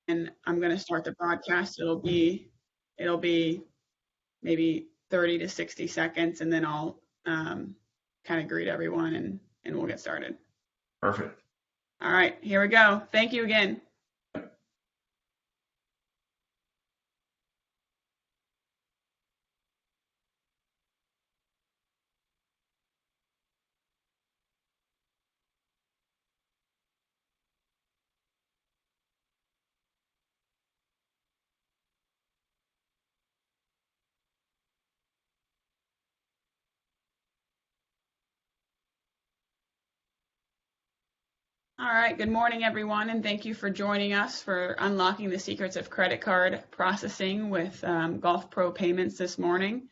and I'm going to start the broadcast. It'll be maybe 30 to 60 seconds, and then I'll kind of greet everyone and we'll get started. Perfect. All right, here we go. Thank you again. All right, good morning, everyone, and thank you for joining us for Unlocking the Secrets of Credit Card Processing with Golf Pro Payments this morning.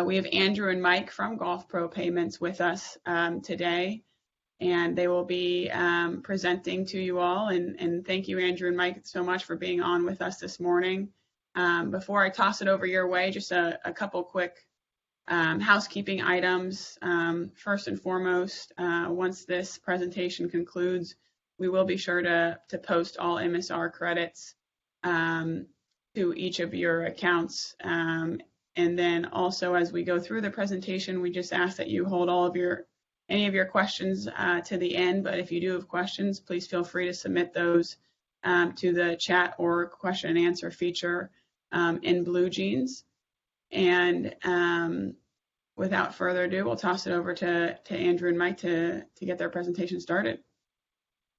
We have Andrew and Mike from Golf Pro Payments with us today, and they will be presenting to you all. And thank you, Andrew and Mike, so much for being on with us this morning. Before I toss it over your way, just a couple quick housekeeping items. First and foremost, once this presentation concludes, we will be sure to post all MSR credits to each of your accounts. And then also, as we go through the presentation, we just ask that you hold any of your questions to the end. But if you do have questions, please feel free to submit those to the chat or question and answer feature in Blue Jeans. And without further ado, we'll toss it over to Andrew and Mike to get their presentation started.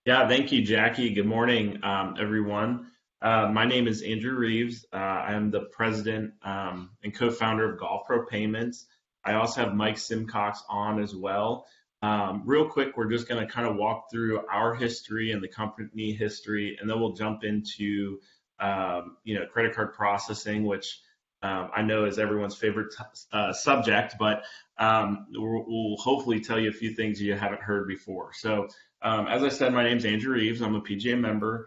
Yeah, thank you, Jackie. Good morning, everyone. My name is Andrew Reeves. I am the president and co-founder of Golf Pro Payments. I also have Mike Simcox on as well. Real quick, we're just going to kind of walk through our history and the company history, and then we'll jump into credit card processing, which I know is everyone's favorite subject, but we'll hopefully tell you a few things you haven't heard before. So as I said, my name's Andrew Reeves. I'm a PGA member.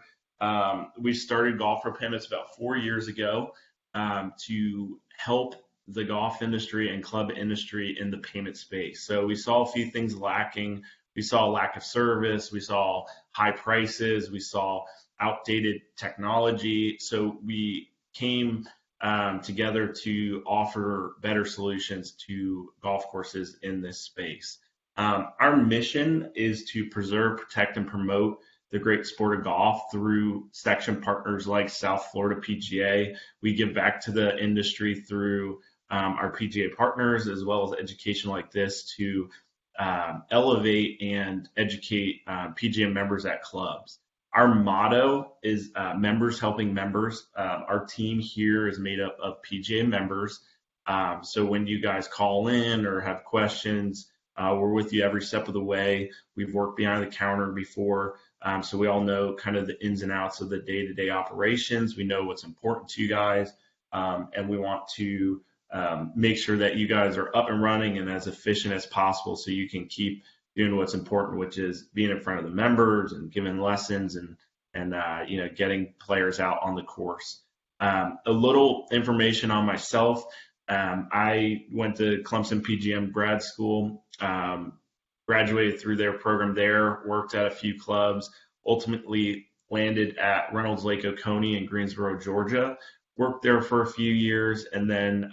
We started Golf Pro Payments about 4 years ago to help the golf industry and club industry in the payment space. So we saw a few things lacking. We saw a lack of service. We saw high prices. We saw outdated technology. So we came together to offer better solutions to golf courses in this space. Our mission is to preserve, protect, and promote the great sport of golf through section partners like South Florida PGA. We give back to the industry through our PGA partners, as well as education like this to elevate and educate PGA members at clubs. Our motto is members helping members. Our team here is made up of PGA members. So when you guys call in or have questions, we're with you every step of the way. We've worked behind the counter before, so we all know kind of the ins and outs of the day-to-day operations. We know what's important to you guys, and we want to make sure that you guys are up and running and as efficient as possible so you can keep doing what's important, which is being in front of the members and giving lessons and getting players out on the course. A little information on myself. I went to Clemson PGM grad school, graduated through their program there, worked at a few clubs, ultimately landed at Reynolds Lake Oconee in Greensboro, Georgia, worked there for a few years, and then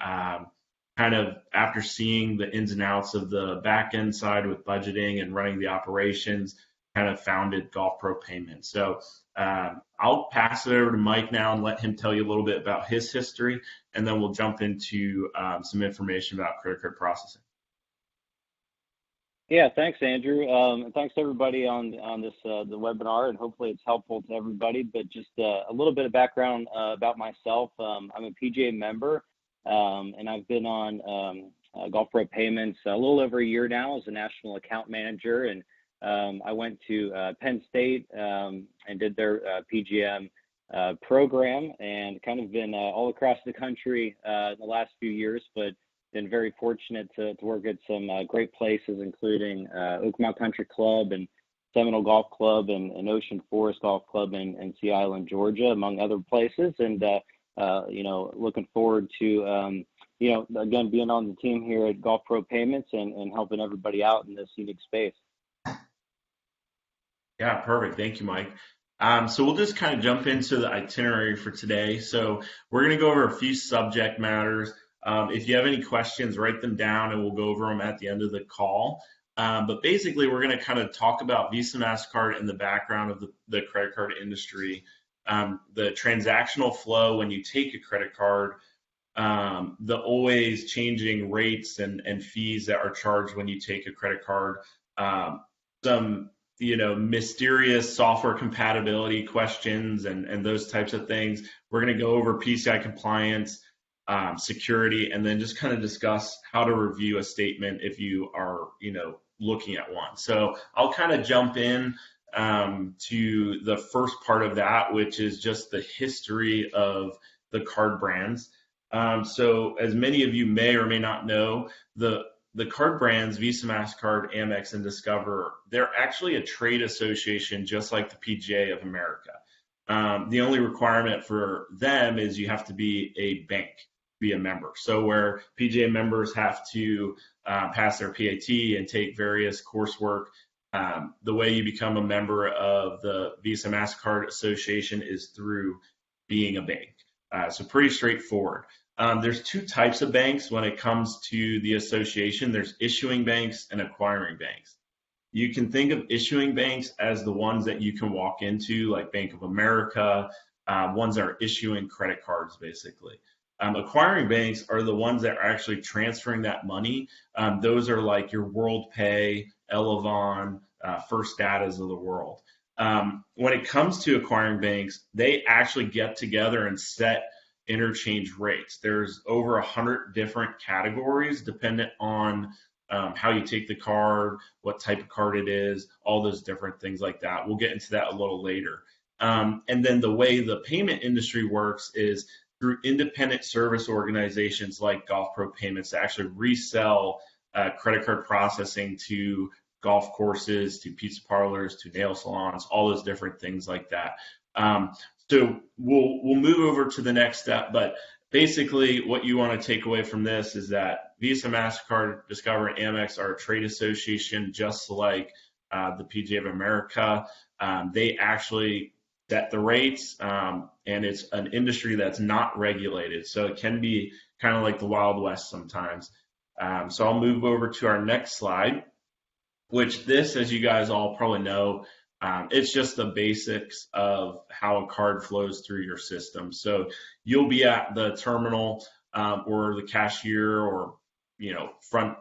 kind of after seeing the ins and outs of the back end side with budgeting and running the operations, kind of founded Golf Pro Payments. So I'll pass it over to Mike now and let him tell you a little bit about his history, and then we'll jump into some information about credit card processing. Yeah, thanks, Andrew. And thanks to everybody on this the webinar, and hopefully it's helpful to everybody. But just a little bit of background about myself. I'm a PGA member, and I've been on Golf Pro Payments a little over a year now as a national account manager. And I went to Penn State and did their PGM program, and kind of been all across the country in the last few years, but been very fortunate to work at some great places, including Oakmont Country Club and Seminole Golf Club and Ocean Forest Golf Club in Sea Island, Georgia, among other places. And, looking forward to, again, being on the team here at Golf Pro Payments and helping everybody out in this unique space. Yeah, perfect. Thank you, Mike. So we'll just kind of jump into the itinerary for today. So we're going to go over a few subject matters. If you have any questions, write them down and we'll go over them at the end of the call. But basically, we're going to kind of talk about Visa, MasterCard and the background of the credit card industry, the transactional flow when you take a credit card, the always changing rates and fees that are charged when you take a credit card, some mysterious software compatibility questions and those types of things. We're going to go over PCI compliance, security, and then just kind of discuss how to review a statement if you are, looking at one. So I'll kind of jump in to the first part of that, which is just the history of the card brands. So as many of you may or may not know, the card brands, Visa, MasterCard, Amex, and Discover, they're actually a trade association just like the PGA of America. The only requirement for them is you have to be a bank, be a member. So where PGA members have to pass their PAT and take various coursework, the way you become a member of the Visa, MasterCard Association is through being a bank. So pretty straightforward. There's two types of banks when it comes to the association. There's issuing banks and acquiring banks. You can think of issuing banks as the ones that you can walk into, like Bank of America, ones that are issuing credit cards, basically. Acquiring banks are the ones that are actually transferring that money. Those are like your WorldPay, Elavon, First Datas of the world. When it comes to acquiring banks, they actually get together and set interchange rates. There's over 100 different categories dependent on how you take the card, what type of card it is, all those different things like that. We'll get into that a little later. And then the way the payment industry works is through independent service organizations like Golf Pro Payments that actually resell credit card processing to golf courses, to pizza parlors, to nail salons, all those different things like that. So we'll move over to the next step, but basically what you want to take away from this is that Visa, MasterCard, Discover, and Amex are a trade association just like the PGA of America. They actually set the rates, and it's an industry that's not regulated, so it can be kind of like the Wild West sometimes. So I'll move over to our next slide, which this, as you guys all probably know, it's just the basics of how a card flows through your system. So you'll be at the terminal or the cashier or front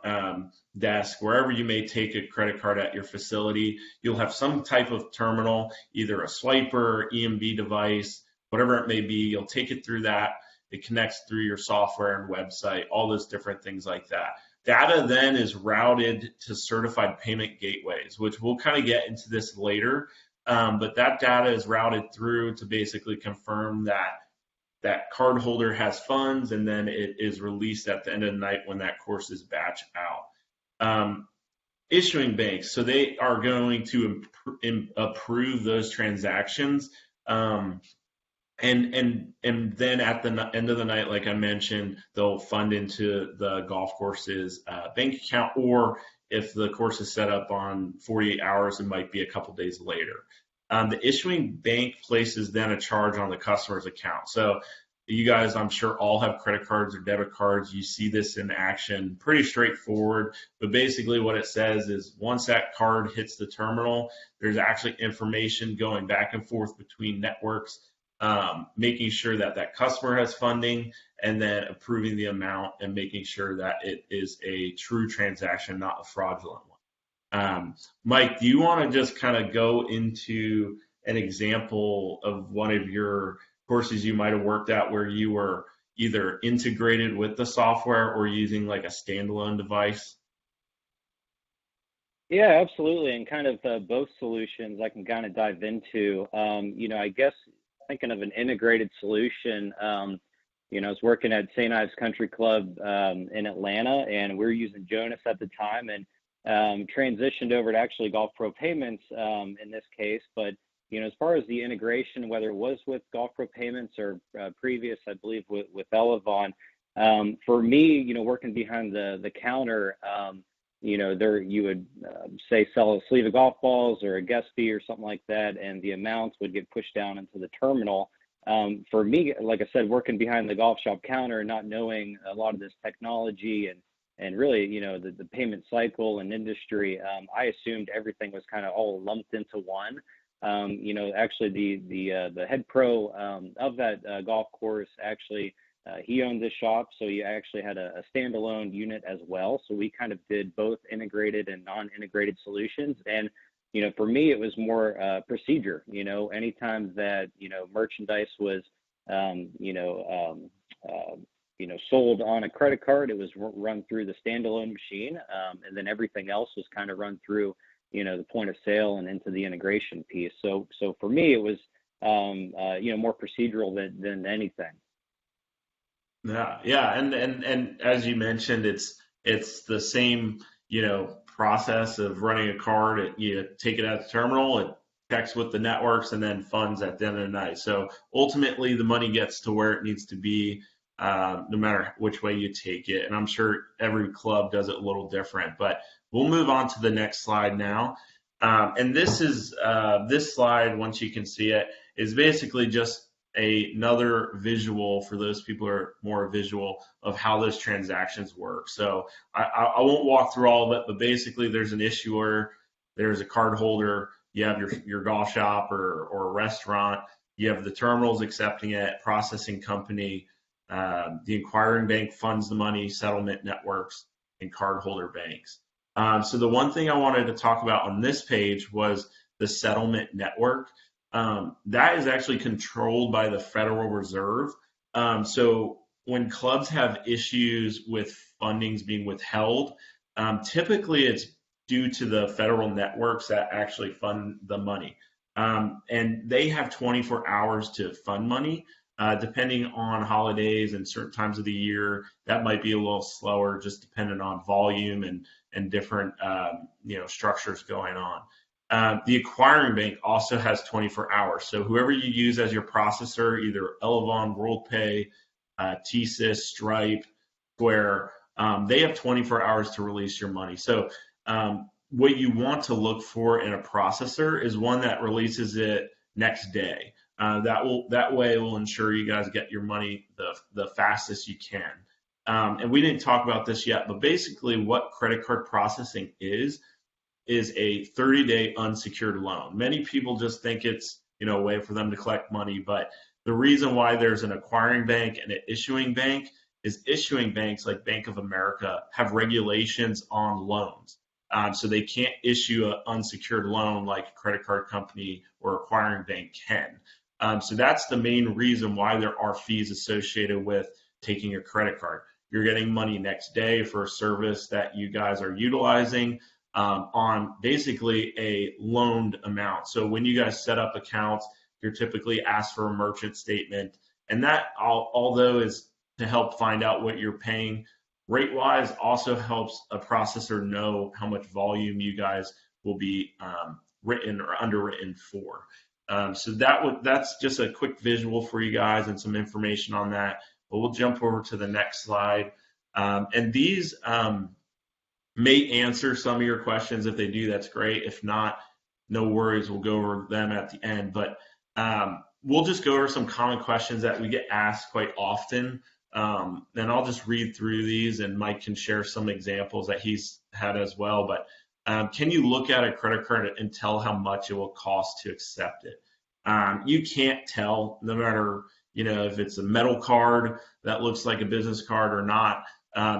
desk, wherever you may take a credit card at your facility. You'll have some type of terminal, either a swiper, EMV device, whatever it may be. You'll take it through that. It connects through your software and website, all those different things like that. Data then is routed to certified payment gateways, which we'll kind of get into this later. But that data is routed through to basically confirm that cardholder has funds, and then it is released at the end of the night when that course is batched out. Issuing banks, so they are going to approve those transactions. And then at the end of the night, like I mentioned, they'll fund into the golf course's bank account, or if the course is set up on 48 hours, it might be a couple days later. The issuing bank places then a charge on the customer's account. So you guys, I'm sure, all have credit cards or debit cards. You see this in action, pretty straightforward. But basically what it says is once that card hits the terminal, there's actually information going back and forth between networks, making sure that that customer has funding, and then approving the amount and making sure that it is a true transaction, not a fraudulent one. Mike, do you want to just kind of go into an example of one of your courses you might have worked at where you were either integrated with the software or using like a standalone device? Yeah, absolutely. And kind of both solutions I can kind of dive into. I guess thinking of an integrated solution, I was working at St. Ives Country Club in Atlanta, and we were using Jonas at the time, and transitioned over to actually Golf Pro Payments in this case. But as far as the integration, whether it was with Golf Pro Payments or previous, I believe with Elavon, for me, working behind the counter, you would say sell a sleeve of golf balls or a guest fee or something like that, and the amounts would get pushed down into the terminal. For me, like I said, working behind the golf shop counter, not knowing a lot of this technology and really, the payment cycle and industry, I assumed everything was kind of all lumped into one. Actually the head pro of that golf course, actually, he owned this shop, so he actually had a standalone unit as well. So we kind of did both integrated and non-integrated solutions. And for me, it was more procedure. Anytime that merchandise was sold on a credit card, it was run through the standalone machine, and then everything else was kind of run through the point of sale and into the integration piece. So for me, it was more procedural than anything. Yeah, and as you mentioned, it's the same process of running a card. You take it at the terminal, it checks with the networks, and then funds at the end of the night. So ultimately, the money gets to where it needs to be, no matter which way you take it. And I'm sure every club does it a little different. But we'll move on to the next slide now. And this slide, once you can see it, is basically just another visual for those people who are more visual of how those transactions work. So I won't walk through all of it, but basically there's an issuer, there's a card holder, you have your golf shop or a restaurant, you have the terminals accepting it, processing company, the acquiring bank funds the money, settlement networks, and cardholder banks. So the one thing I wanted to talk about on this page was the settlement network. That is actually controlled by the Federal Reserve. So when clubs have issues with fundings being withheld, typically it's due to the federal networks that actually fund the money. And they have 24 hours to fund money. Depending on holidays and certain times of the year, that might be a little slower, just depending on volume and different structures going on. The acquiring bank also has 24 hours. So whoever you use as your processor, either Elavon, WorldPay, TSYS, Stripe, Square, they have 24 hours to release your money. So what you want to look for in a processor is one that releases it next day. That way will ensure you guys get your money the fastest you can. And we didn't talk about this yet, but basically what credit card processing is a 30-day unsecured loan. Many people just think it's a way for them to collect money, but the reason why there's an acquiring bank and an issuing bank is issuing banks like Bank of America have regulations on loans. So they can't issue an unsecured loan like a credit card company or acquiring bank can. So that's the main reason why there are fees associated with taking a credit card. You're getting money next day for a service that you guys are utilizing on basically a loaned amount. So when you guys set up accounts, you're typically asked for a merchant statement. And that, although is to help find out what you're paying rate-wise, also helps a processor know how much volume you guys will be written or underwritten for. So that's just a quick visual for you guys and some information on that. But we'll jump over to the next slide. And these may answer some of your questions. If they do, that's great. If not, no worries. We'll go over them at the end. But we'll just go over some common questions that we get asked quite often. And I'll just read through these, and Mike can share some examples that he's had as well. But can you look at a credit card and tell how much it will cost to accept it? You can't tell, no matter if it's a metal card that looks like a business card or not.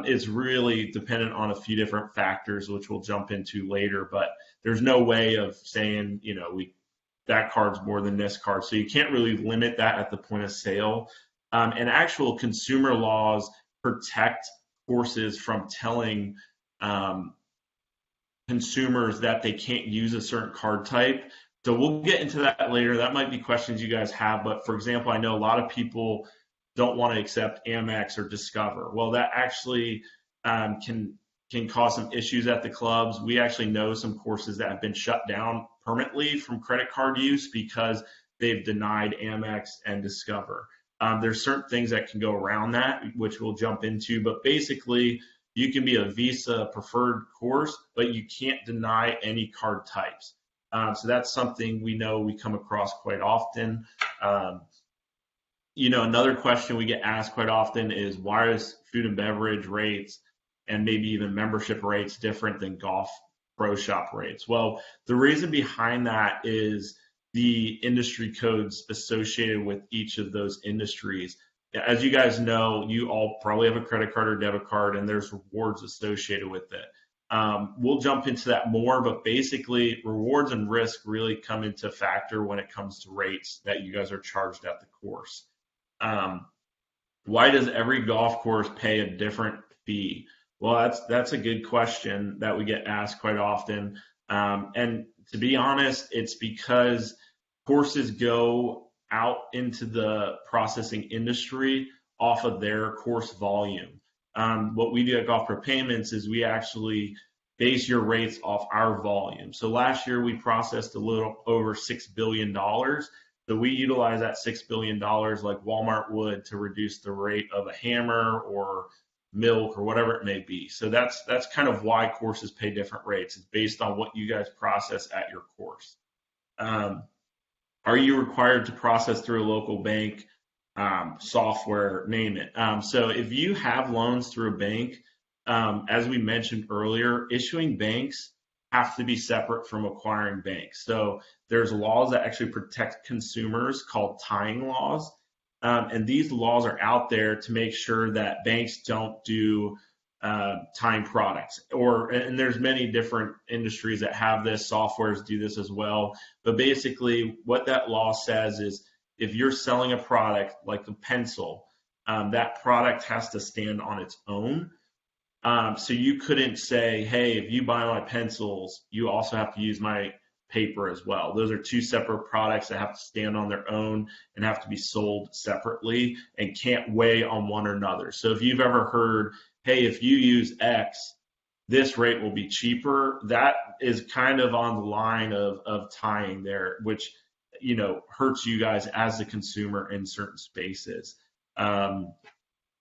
It's really dependent on a few different factors, which we'll jump into later. But there's no way of saying that card's more than this card. So you can't really limit that at the point of sale. And actual consumer laws protect courses from telling consumers that they can't use a certain card type. So we'll get into that later. That might be questions you guys have. But for example, I know a lot of people don't want to accept Amex or Discover. Well, that actually can cause some issues at the clubs. We actually know some courses that have been shut down permanently from credit card use because they've denied Amex and Discover. There's certain things that can go around that, which we'll jump into. But basically, you can be a Visa preferred course, but you can't deny any card types. So that's something we know we come across quite often. Another question we get asked quite often is, why is food and beverage rates and maybe even membership rates different than golf pro shop rates? Well, the reason behind that is the industry codes associated with each of those industries. As you guys know, you all probably have a credit card or debit card, and there's rewards associated with it. We'll jump into that more, but basically rewards and risk really come into factor when it comes to rates that you guys are charged at the course. Why does every golf course pay a different fee? Well, that's a good question that we get asked quite often. And to be honest, it's because courses go out into the processing industry off of their course volume. What we do at Golf Pro Payments is we actually base your rates off our volume. So last year we processed a little over $6 billion. So we utilize that $6 billion like Walmart would to reduce the rate of a hammer or milk or whatever it may be. So that's kind of why courses pay different rates. It's based on what you guys process at your course. Are you required to process through a local bank, software, name it? So if you have loans through a bank, as we mentioned earlier, issuing banks have to be separate from acquiring banks. So there's laws that actually protect consumers called tying laws. And these laws are out there to make sure that banks don't do tying products. And there's many different industries that have this, softwares do this as well. But basically what that law says is if you're selling a product like a pencil, that product has to stand on its own. So you couldn't say, hey, if you buy my pencils, you also have to use my paper as well. Those are two separate products that have to stand on their own and have to be sold separately and can't weigh on one another. So if you've ever heard, hey, if you use X, this rate will be cheaper, that is kind of on the line of tying there, which, hurts you guys as a consumer in certain spaces. And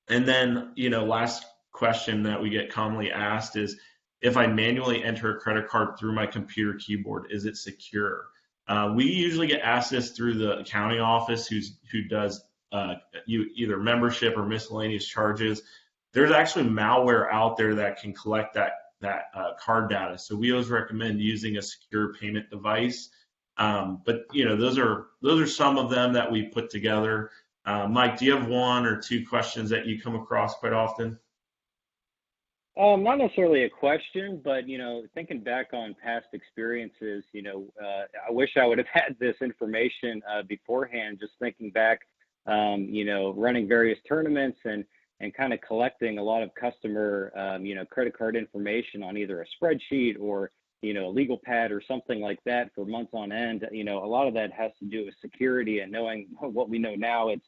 then, last question that we get commonly asked is, if I manually enter a credit card through my computer keyboard, is it secure? We usually get asked this through the accounting office who does either membership or miscellaneous charges. There's actually malware out there that can collect that card data. So we always recommend using a secure payment device. But those are some of them that we put together. Mike, do you have one or two questions that you come across quite often? Not necessarily a question, but thinking back on past experiences, I wish I would have had this information beforehand. Just thinking back, running various tournaments and kind of collecting a lot of customer, credit card information on either a spreadsheet or a legal pad or something like that for months on end. A lot of that has to do with security, and knowing what we know now, it's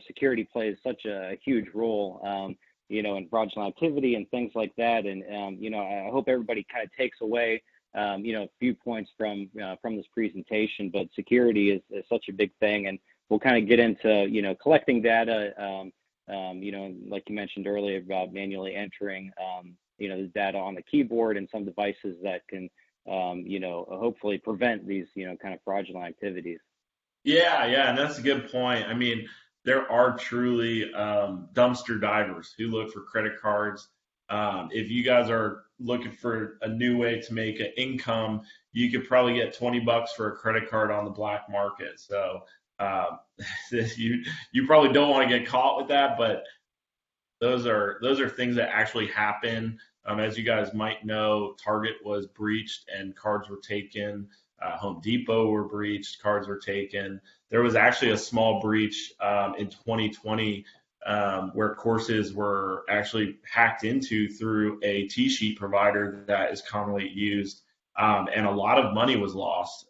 security plays such a huge role. In fraudulent activity and things like that. And, I hope everybody kind of takes away, a few points from this presentation, but security is such a big thing. And we'll kind of get into, collecting data, like you mentioned earlier about manually entering, the data on the keyboard and some devices that can, hopefully prevent these, kind of fraudulent activities. Yeah, and that's a good point. I mean, there are truly dumpster divers who look for credit cards. If you guys are looking for a new way to make an income, you could probably get $20 for a credit card on the black market. So you probably don't want to get caught with that, but those are things that actually happen. As you guys might know, Target was breached and cards were taken. Home Depot were breached, cards were taken. There was actually a small breach in 2020 where courses were actually hacked into through a T-sheet provider that is commonly used, and a lot of money was lost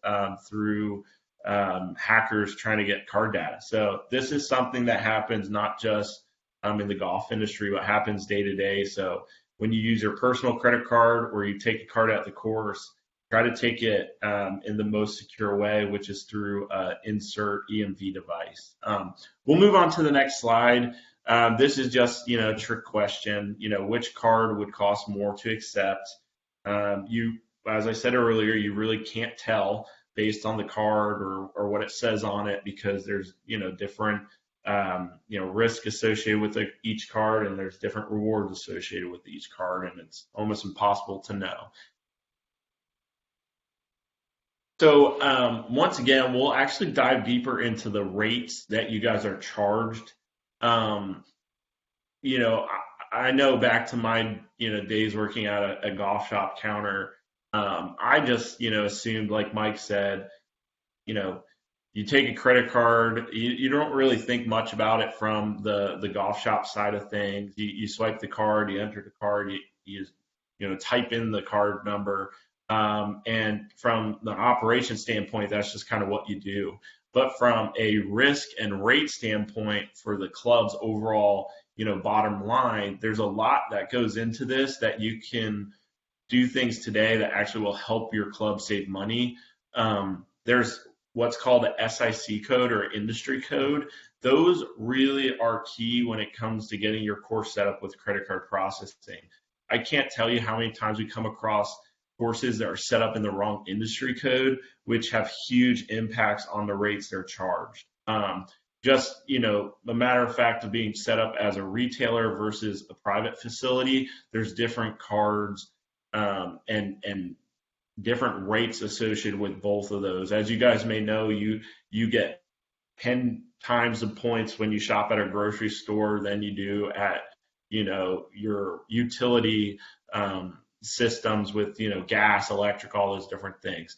through hackers trying to get card data. So this is something that happens not just in the golf industry, but happens day to day. So when you use your personal credit card or you take a card at the course, try to take it in the most secure way, which is through insert EMV device. We'll move on to the next slide. This is just, a trick question. Which card would cost more to accept? As I said earlier, you really can't tell based on the card or what it says on it, because there's, different, risk associated with each card, and there's different rewards associated with each card, and it's almost impossible to know. So once again, we'll actually dive deeper into the rates that you guys are charged. I know back to my, days working at a golf shop counter, I just, assumed, like Mike said, you take a credit card, you don't really think much about it from the golf shop side of things. You swipe the card, you enter the card, you type in the card number. And from the operation standpoint, that's just kind of what you do. But from a risk and rate standpoint for the club's overall, bottom line, there's a lot that goes into this that you can do things today that actually will help your club save money. There's what's called a SIC code or industry code. Those really are key when it comes to getting your course set up with credit card processing. I can't tell you how many times we come across courses that are set up in the wrong industry code, which have huge impacts on the rates they're charged. Just, a matter of fact of being set up as a retailer versus a private facility, there's different cards and different rates associated with both of those. As you guys may know, you get 10 times the points when you shop at a grocery store than you do at, your utility systems with, gas, electric, all those different things.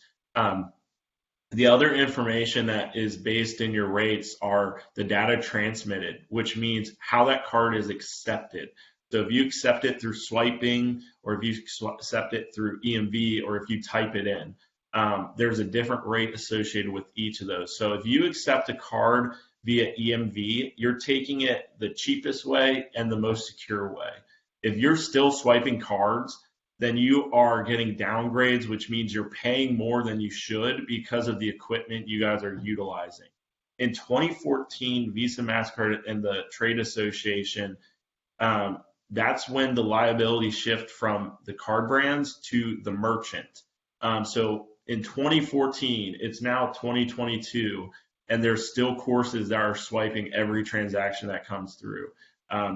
The other information that is based in your rates are the data transmitted, which means how that card is accepted. So if you accept it through swiping, or if you accept it through EMV, or if you type it in, there's a different rate associated with each of those. So if you accept a card via EMV, you're taking it the cheapest way and the most secure way. If you're still swiping cards, then you are getting downgrades, which means you're paying more than you should because of the equipment you guys are utilizing. In 2014, Visa, MasterCard, and the Trade Association, that's when the liability shift from the card brands to the merchant. So in 2014, it's now 2022, and there's still courses that are swiping every transaction that comes through.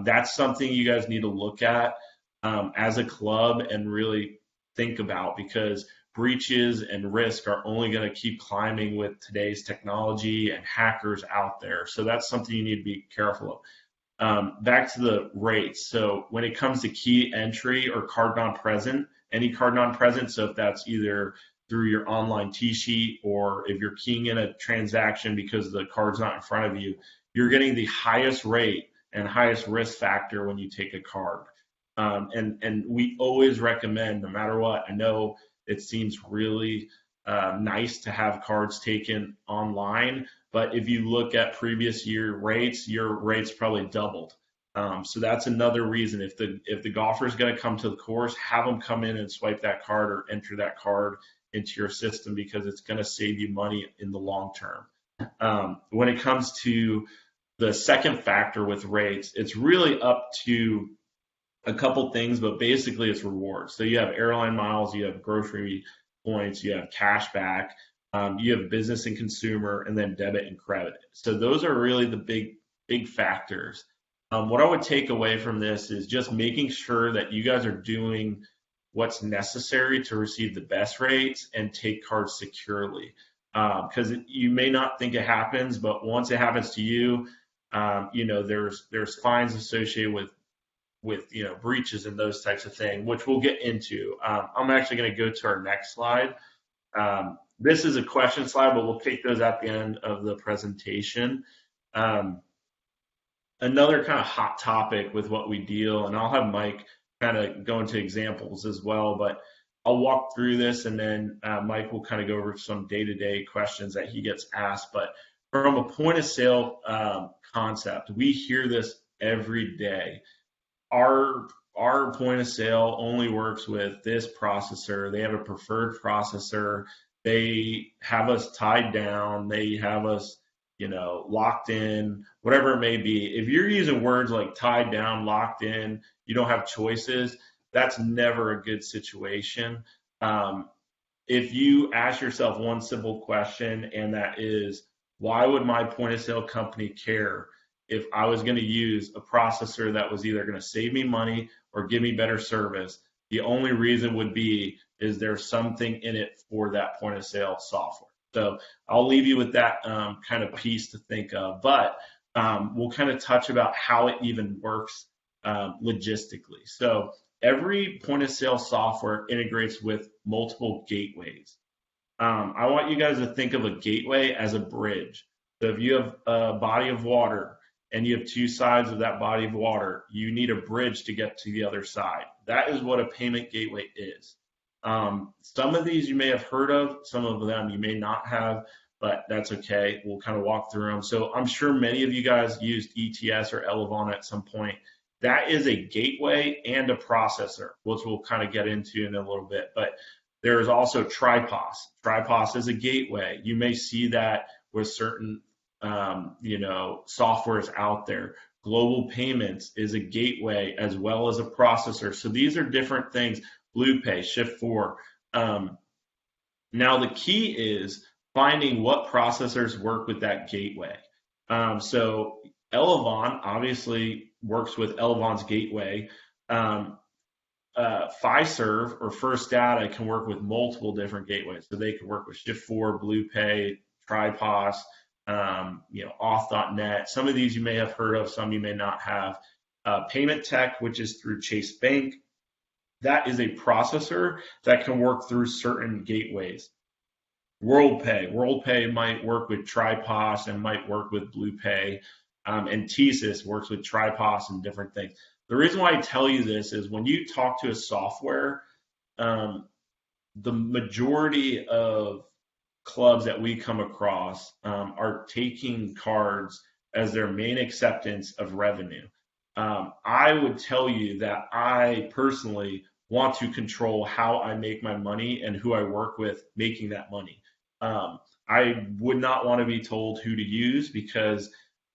That's something you guys need to look at as a club and really think about, because breaches and risk are only going to keep climbing with today's technology and hackers out there. So that's something you need to be careful of. Back to the rates. So when it comes to key entry or card non-present, any card non-present, so if that's either through your online T-sheet or if you're keying in a transaction because the card's not in front of you, you're getting the highest rate and highest risk factor when you take a card. And we always recommend, no matter what, I know it seems really nice to have cards taken online, but if you look at previous year rates, your rates probably doubled. So that's another reason. If the golfer is going to come to the course, have them come in and swipe that card or enter that card into your system, because it's going to save you money in the long term. When it comes to the second factor with rates, it's really up to a couple things, but basically it's rewards. So you have airline miles, you have grocery points, you have cash back, you have business and consumer, and then debit and credit. So those are really the big factors. What I would take away from this is just making sure that you guys are doing what's necessary to receive the best rates and take cards securely. Because you may not think it happens, but once it happens to you, there's fines associated with breaches and those types of things, which we'll get into. I'm actually going to go to our next slide. This is a question slide, but we'll take those at the end of the presentation. Another kind of hot topic with what we deal, and I'll have Mike kind of go into examples as well, but I'll walk through this, and then Mike will kind of go over some day-to-day questions that he gets asked. But from a point of sale concept, we hear this every day. Our point of sale only works with this processor. They have a preferred processor. They have us tied down. They have us, locked in, whatever it may be. If you're using words like tied down, locked in, you don't have choices, that's never a good situation. If you ask yourself one simple question, and that is, why would my point of sale company care if I was going to use a processor that was either going to save me money or give me better service? The only reason would be is there's something in it for that point of sale software. So I'll leave you with that kind of piece to think of, but we'll kind of touch about how it even works logistically. So every point of sale software integrates with multiple gateways. I want you guys to think of a gateway as a bridge. So if you have a body of water and you have two sides of that body of water, you need a bridge to get to the other side. That is what a payment gateway is. Some of these you may have heard of, some of them you may not have, but that's okay. We'll kind of walk through them. So I'm sure many of you guys used ETS or Elevon at some point. That is a gateway and a processor, which we'll kind of get into in a little bit. But there is also TriPOS. TriPOS is a gateway. You may see that with certain, softwares out there. Global Payments is a gateway as well as a processor. So these are different things. BluePay, Shift4. Now the key is finding what processors work with that gateway. So Elevon obviously works with Elevon's gateway. Fiserv or First Data can work with multiple different gateways. So they can work with Shift4, BluePay, TriPOS, Auth.net. Some of these you may have heard of, some you may not have. Payment Tech, which is through Chase Bank, that is a processor that can work through certain gateways. WorldPay might work with TriPOS and might work with BluePay, and TSYS works with TriPOS and different things. The reason why I tell you this is when you talk to a software, the majority of clubs that we come across are taking cards as their main acceptance of revenue. I would tell you that I personally want to control how I make my money and who I work with making that money. I would not want to be told who to use because,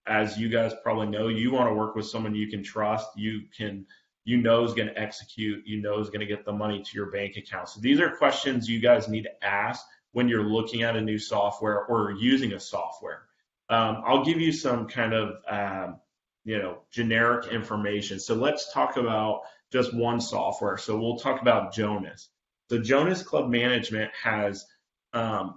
as you guys probably know, you want to work with someone you can trust, is going to execute, is going to get the money to your bank account. So these are questions you guys need to ask when you're looking at a new software or using a software. I'll give you some kind of generic information. So let's talk about just one software. So we'll talk about Jonas. So Jonas Club Management has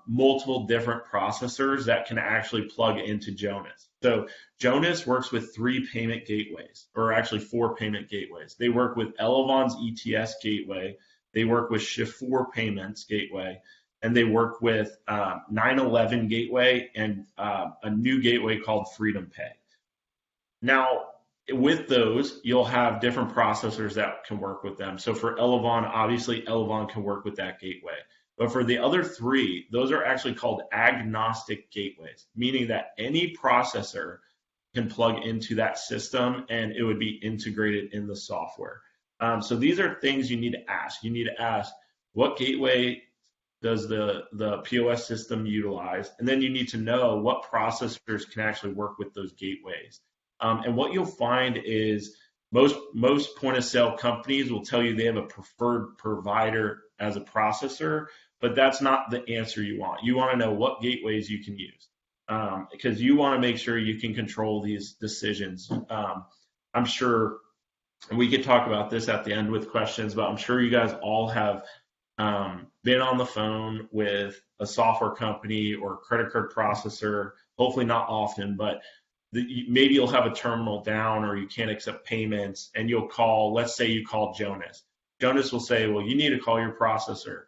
multiple different processors that can actually plug into Jonas. So Jonas works with 3 payment gateways, or actually 4 payment gateways. They work with Elevon's ETS gateway, they work with Shift4 Payments gateway, and they work with 911 gateway and a new gateway called Freedom Pay. Now, with those, you'll have different processors that can work with them. So for Elevon, obviously Elevon can work with that gateway. But for the other 3, those are actually called agnostic gateways, meaning that any processor can plug into that system and it would be integrated in the software. So these are things you need to ask. You need to ask, what gateway does the POS system utilize? And then you need to know what processors can actually work with those gateways. And what you'll find is most point of sale companies will tell you they have a preferred provider as a processor, but that's not the answer you want. You want to know what gateways you can use because you want to make sure you can control these decisions. I'm sure we could talk about this at the end with questions, but I'm sure you guys all have been on the phone with a software company or credit card processor, hopefully not often, but maybe you'll have a terminal down or you can't accept payments and you'll call, let's say you call Jonas. Jonas will say, well, you need to call your processor.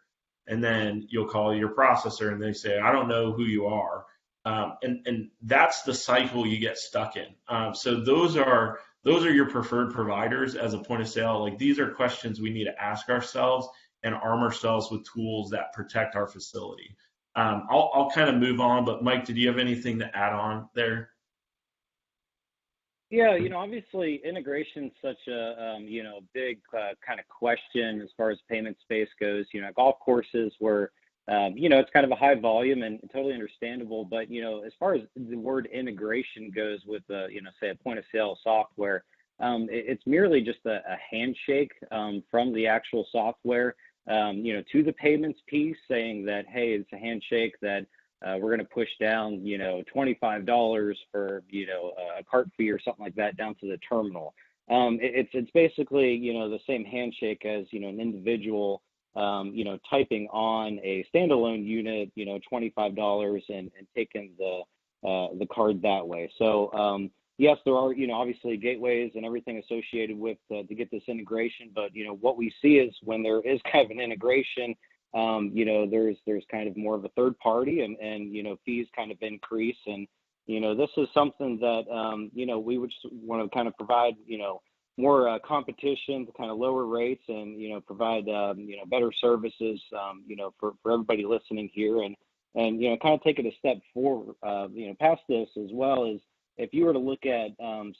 And then you'll call your processor and they say, I don't know who you are. And that's the cycle you get stuck in. So those are your preferred providers as a point of sale. Like these are questions we need to ask ourselves and arm ourselves with tools that protect our facility. I'll kind of move on, but Mike, did you have anything to add on there? Yeah, obviously integration is such a, big kind of question as far as payment space goes. Golf courses where, it's kind of a high volume and totally understandable. But, as far as the word integration goes with, say a point of sale software, it's merely just a handshake from the actual software, to the payments piece, saying that, hey, it's a handshake that we're going to push down, $25 for, a cart fee or something like that down to the terminal. It's basically, the same handshake as, an individual, typing on a standalone unit, $25 and taking the card that way. So, yes, there are, obviously gateways and everything associated with to get this integration. But, what we see is when there is kind of an integration, there's kind of more of a third party and fees kind of increase. And, this is something that, we would just want to kind of provide, more competition to kind of lower rates and, provide, better services, for everybody listening here and, kind of take it a step forward, past this as well as if you were to look at,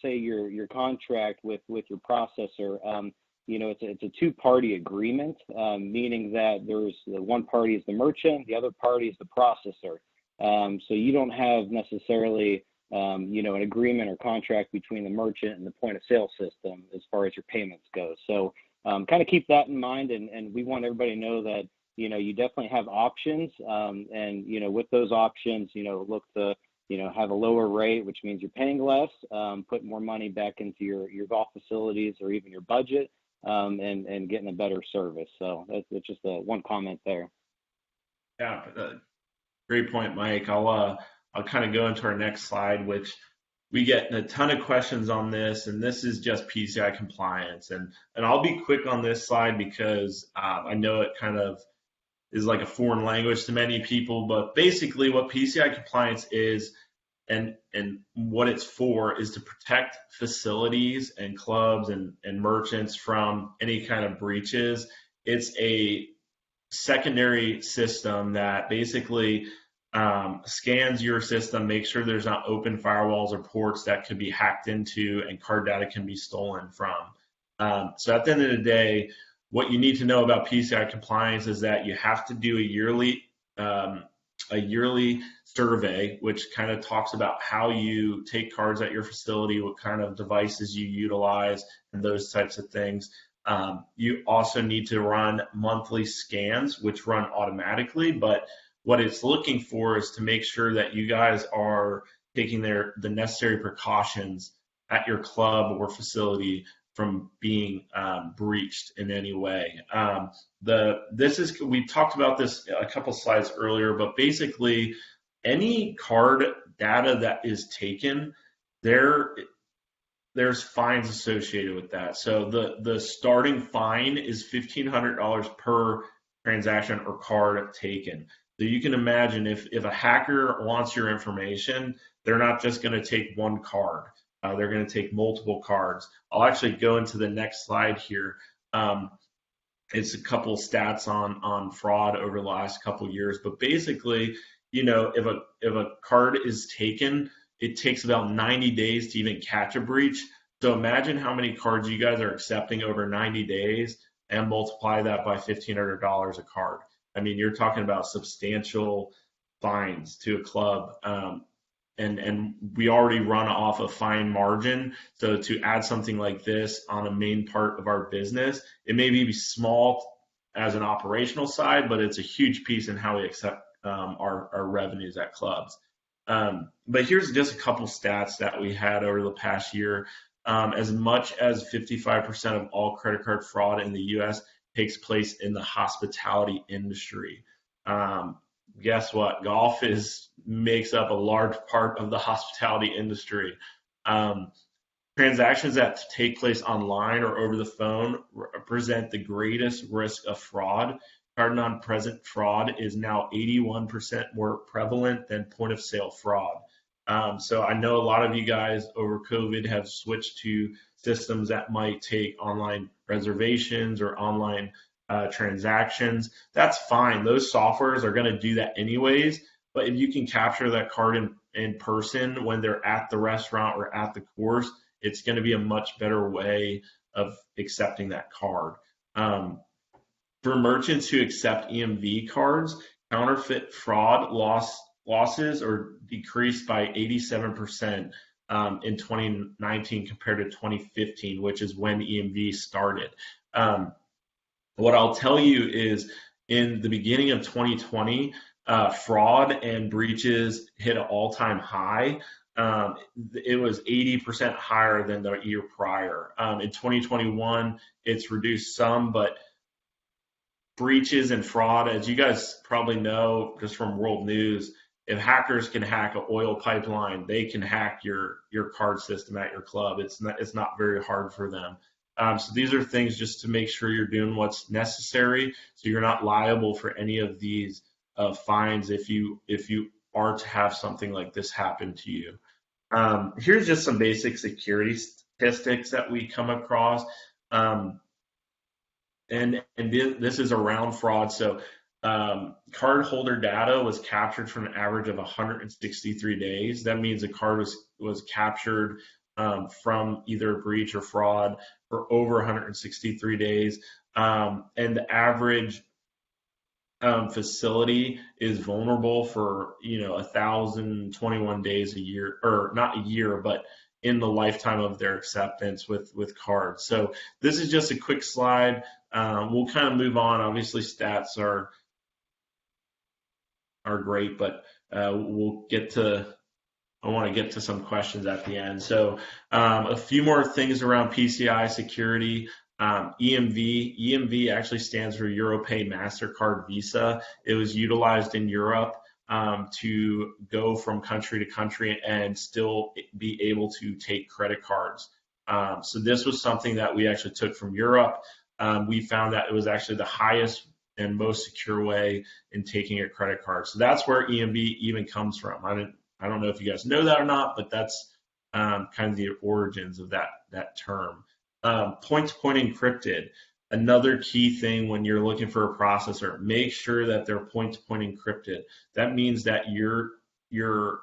say your contract with your processor, it's a two-party agreement, meaning that there's the one party is the merchant, the other party is the processor. So you don't have necessarily, an agreement or contract between the merchant and the point of sale system as far as your payments go. So kind of keep that in mind. And we want everybody to know that, you definitely have options. And, with those options, look to, have a lower rate, which means you're paying less, put more money back into your golf facilities or even your budget, and getting a better service. So that's just one comment there. Yeah, great point, Mike. I'll kind of go into our next slide, which we get a ton of questions on this, and this is just PCI compliance. And I'll be quick on this slide because I know it kind of is like a foreign language to many people, but basically what PCI compliance is and what it's for is to protect facilities and clubs and merchants from any kind of breaches. It's a secondary system that basically scans your system, makes sure there's not open firewalls or ports that could be hacked into and card data can be stolen from. So at the end of the day, what you need to know about PCI compliance is that you have to do a yearly survey, which kind of talks about how you take cards at your facility, what kind of devices you utilize, and those types of things. You also need to run monthly scans, which run automatically, but what it's looking for is to make sure that you guys are taking the necessary precautions at your club or facility from being breached in any way. We talked about this a couple slides earlier, but basically any card data that is taken, there's fines associated with that. So the starting fine is $1,500 per transaction or card taken. So you can imagine if a hacker wants your information, they're not just going to take one card. They're going to take multiple cards. I'll actually go into the next slide here. It's a couple stats on fraud over the last couple years, but basically, if a card is taken, it takes about 90 days to even catch a breach. So imagine how many cards you guys are accepting over 90 days and multiply that by $1,500 a card. I mean, you're talking about substantial fines to a club. And we already run off a fine margin. So to add something like this on a main part of our business, it may be small as an operational side, but it's a huge piece in how we accept our revenues at clubs. But here's just a couple stats that we had over the past year. As much as 55% of all credit card fraud in the U.S. takes place in the hospitality industry. Guess what? Golf makes up a large part of the hospitality industry. Transactions that take place online or over the phone represent the greatest risk of fraud. Card non-present fraud is now 81% more prevalent than point of sale fraud. So I know a lot of you guys over COVID have switched to systems that might take online reservations or online transactions. That's fine. Those softwares are going to do that anyways. But if you can capture that card in person when they're at the restaurant or at the course, it's going to be a much better way of accepting that card. For merchants who accept EMV cards, counterfeit fraud losses are decreased by 87% in 2019 compared to 2015, which is when EMV started. What I'll tell you is in the beginning of 2020, fraud and breaches hit an all-time high. It was 80% higher than the year prior. In 2021, it's reduced some, but breaches and fraud, as you guys probably know just from world news, if hackers can hack an oil pipeline, they can hack your card system at your club. It's not very hard for them. So these are things just to make sure you're doing what's necessary, so you're not liable for any of these fines if you are to have something like this happen to you. Here's just some basic security statistics that we come across. And this is around fraud. So cardholder data was captured from an average of 163 days. That means a card was captured from either breach or fraud for over 163 days. And the average facility is vulnerable for 1,021 days a year, or not a year, but in the lifetime of their acceptance with cards. So this is just a quick slide. We'll kind of move on. Obviously, stats are great, but I want to get to some questions at the end. So a few more things around PCI security. EMV actually stands for EuroPay, MasterCard, Visa. It was utilized in Europe to go from country to country and still be able to take credit cards. So this was something that we actually took from Europe. We found that it was actually the highest and most secure way in taking a credit card. So that's where EMV even comes from. I don't know if you guys know that or not, but that's kind of the origins of that term. Point-to-point encrypted. Another key thing when you're looking for a processor, make sure that they're point-to-point encrypted. That means that your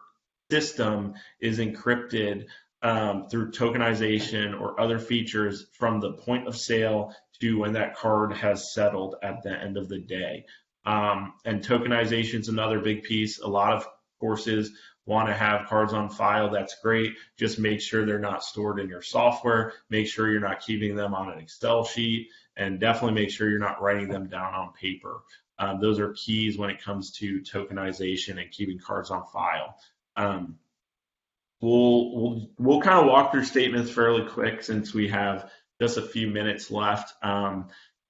system is encrypted through tokenization or other features from the point of sale to when that card has settled at the end of the day. And tokenization is another big piece. A lot of courses want to have cards on file. That's great. Just make sure they're not stored in your software. Make sure you're not keeping them on an Excel sheet, and definitely make sure you're not writing them down on paper. Those are keys when it comes to tokenization and keeping cards on file. We'll kind of walk through statements fairly quick since we have just a few minutes left.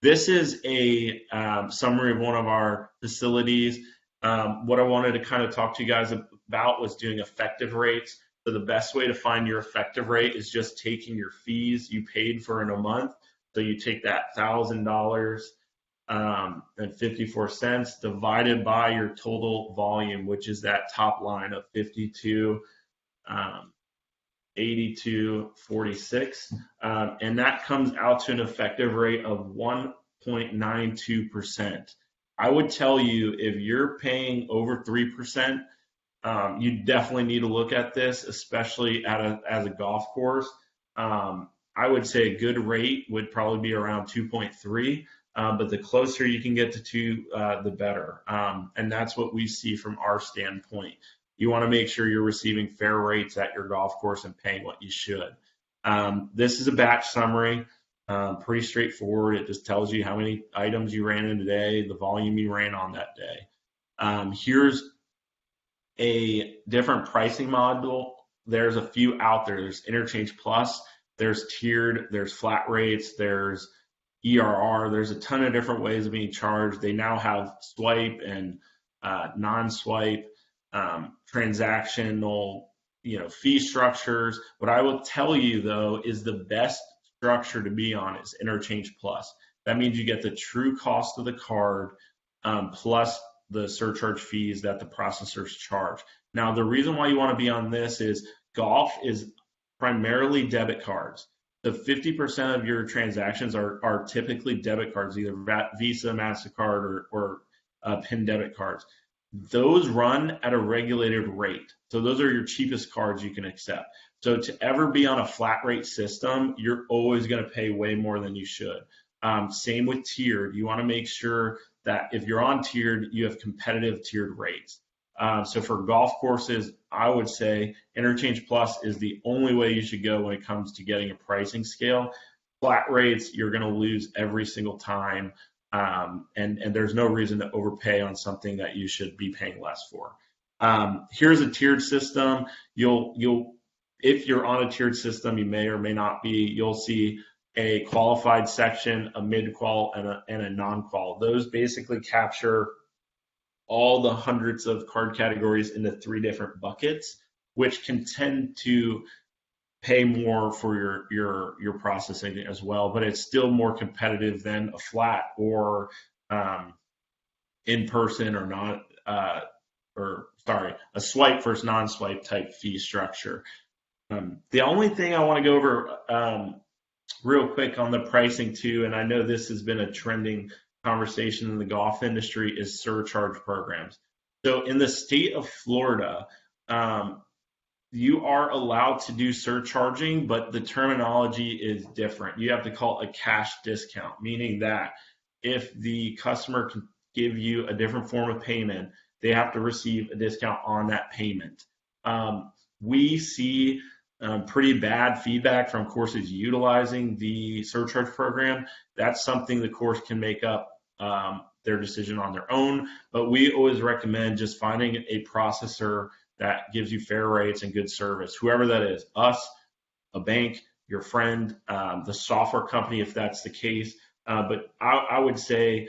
This is a summary of one of our facilities. What I wanted to kind of talk to you guys about was doing effective rates. So the best way to find your effective rate is just taking your fees you paid for in a month. So you take that $1,000 and 54 cents divided by your total volume, which is that top line of 52, 82.46, and that comes out to an effective rate of 1.92%. I would tell you if you're paying over 3%, you definitely need to look at this, especially as a golf course. I would say a good rate would probably be around 2.3, but the closer you can get to 2, the better. And that's what we see from our standpoint. You want to make sure you're receiving fair rates at your golf course and paying what you should. This is a batch summary, pretty straightforward. It just tells you how many items you ran in a day, the volume you ran on that day. Here's a different pricing model. There's a few out there. There's Interchange Plus, there's tiered, there's flat rates, there's ERR. There's a ton of different ways of being charged. They now have swipe and non-swipe, transactional, fee structures. What I will tell you though is the best structure to be on is Interchange Plus. That means you get the true cost of the card plus the surcharge fees that the processors charge. Now, the reason why you want to be on this is golf is primarily debit cards. So 50% of your transactions are typically debit cards, either Visa, MasterCard, or PIN debit cards. Those run at a regulated rate. So those are your cheapest cards you can accept. So to ever be on a flat rate system, you're always going to pay way more than you should. Same with tiered. You want to make sure that if you're on tiered, you have competitive tiered rates. So for golf courses, I would say Interchange Plus is the only way you should go when it comes to getting a pricing scale. Flat rates, you're going to lose every single time, and there's no reason to overpay on something that you should be paying less for. Here's a tiered system. If you're on a tiered system, you may or may not be. You'll see a qualified section, a mid-qual, and a non-qual. Those basically capture all the hundreds of card categories into 3 different buckets, which can tend to pay more for your processing as well, but it's still more competitive than a flat or in person or not, a swipe versus non-swipe type fee structure. The only thing I want to go over real quick on the pricing too, and I know this has been a trending conversation in the golf industry, is surcharge programs. So in the state of Florida, you are allowed to do surcharging, but the terminology is different. You have to call it a cash discount, meaning that if the customer can give you a different form of payment, they have to receive a discount on that payment. We see pretty bad feedback from courses utilizing the surcharge program. That's something the course can make up their decision on their own, but we always recommend just finding a processor that gives you fair rates and good service, whoever that is, us, a bank, your friend, the software company, if that's the case. But I would say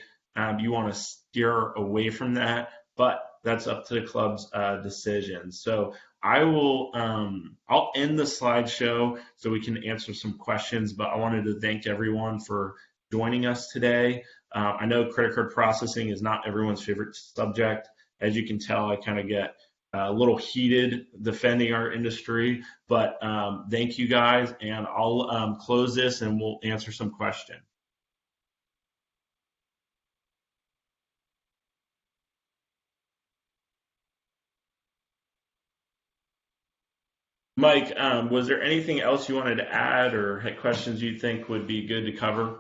you want to steer away from that, but that's up to the club's decision. So I'll end the slideshow so we can answer some questions, but I wanted to thank everyone for joining us today. I know credit card processing is not everyone's favorite subject. As you can tell, I kind of get a little heated defending our industry, but thank you guys, and I'll close this and we'll answer some questions. Mike, was there anything else you wanted to add or had questions you think would be good to cover?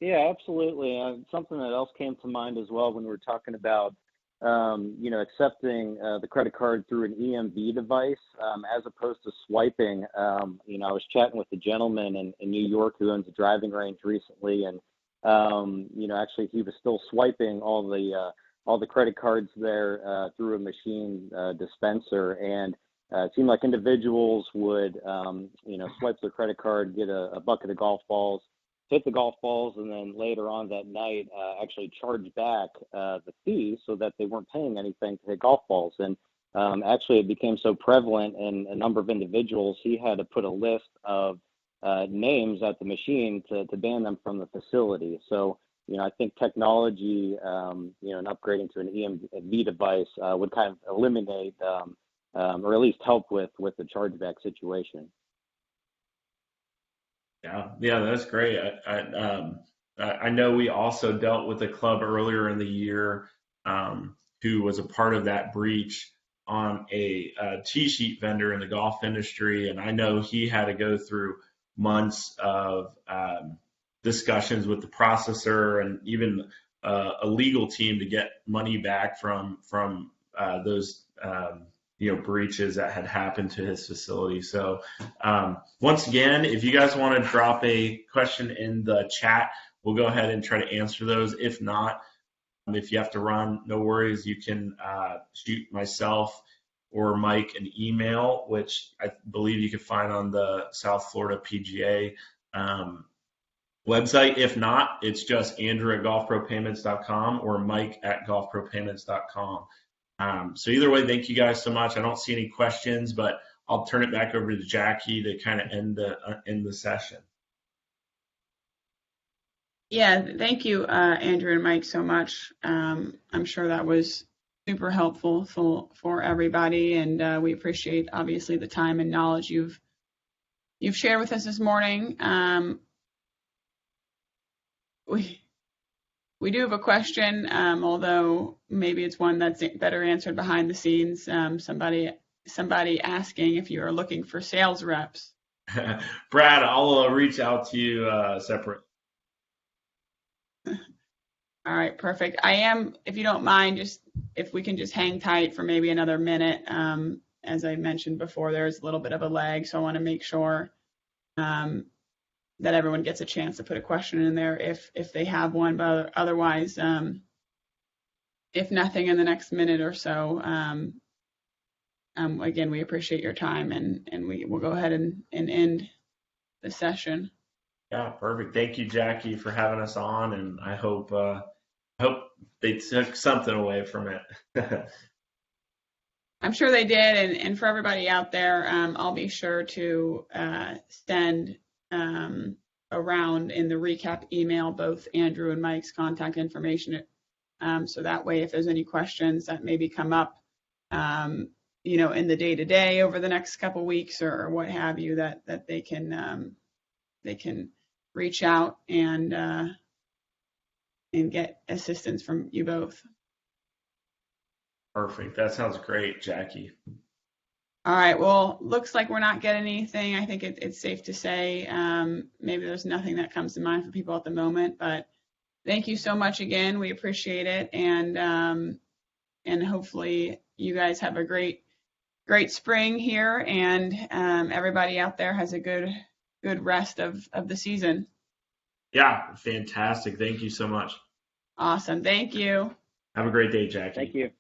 Yeah, absolutely. Something that else came to mind as well when we were talking about, accepting the credit card through an EMV device as opposed to swiping. I was chatting with a gentleman in New York who owns a driving range recently, and actually he was still swiping all the credit cards there through a machine dispenser, and it seemed like individuals would swipe their credit card, get a bucket of golf balls, hit the golf balls, and then later on that night actually charge back the fee so that they weren't paying anything to hit golf balls. And actually it became so prevalent in a number of individuals, he had to put a list of names at the machine to ban them from the facility. So, I think technology, and upgrading to an EMV device would kind of eliminate or at least help with the chargeback situation. Yeah, that's great. I know we also dealt with a club earlier in the year who was a part of that breach on a tee sheet vendor in the golf industry, and I know he had to go through months of discussions with the processor and even a legal team to get money back from those breaches that had happened to his facility. So once again, if you guys want to drop a question in the chat, we'll go ahead and try to answer those. If not, if you have to run, no worries. You can shoot myself or Mike an email, which I believe you can find on the South Florida PGA website. If not, it's just Andrew@golfpropayments.com or Mike@golfpropayments.com. So either way, thank you guys so much. I don't see any questions, but I'll turn it back over to Jackie to kind of end the session. Yeah, thank you, Andrew and Mike, so much. I'm sure that was super helpful for everybody, and we appreciate obviously the time and knowledge you've shared with us this morning. We do have a question, although maybe it's one that's better answered behind the scenes. Somebody asking if you are looking for sales reps. Brad, I'll reach out to you separately. All right, perfect. I am, if you don't mind, just if we can just hang tight for maybe another minute. As I mentioned before, there's a little bit of a lag, so I want to make sure that everyone gets a chance to put a question in there if they have one. But otherwise, if nothing in the next minute or so, again, we appreciate your time, and we will go ahead and end the session. Yeah, perfect. Thank you, Jackie, for having us on, and I hope they took something away from it. I'm sure they did, and for everybody out there, I'll be sure to send around in the recap email both Andrew and Mike's contact information, so that way if there's any questions that maybe come up, in the day-to-day over the next couple weeks or what have you, that they can reach out and get assistance from you both. Perfect. That sounds great, Jackie. All right. Well, looks like we're not getting anything. I think it's safe to say maybe there's nothing that comes to mind for people at the moment. But thank you so much again. We appreciate it, and hopefully you guys have a great spring here, and everybody out there has a good rest of the season. Yeah, fantastic. Thank you so much. Awesome. Thank you. Have a great day, Jackie. Thank you.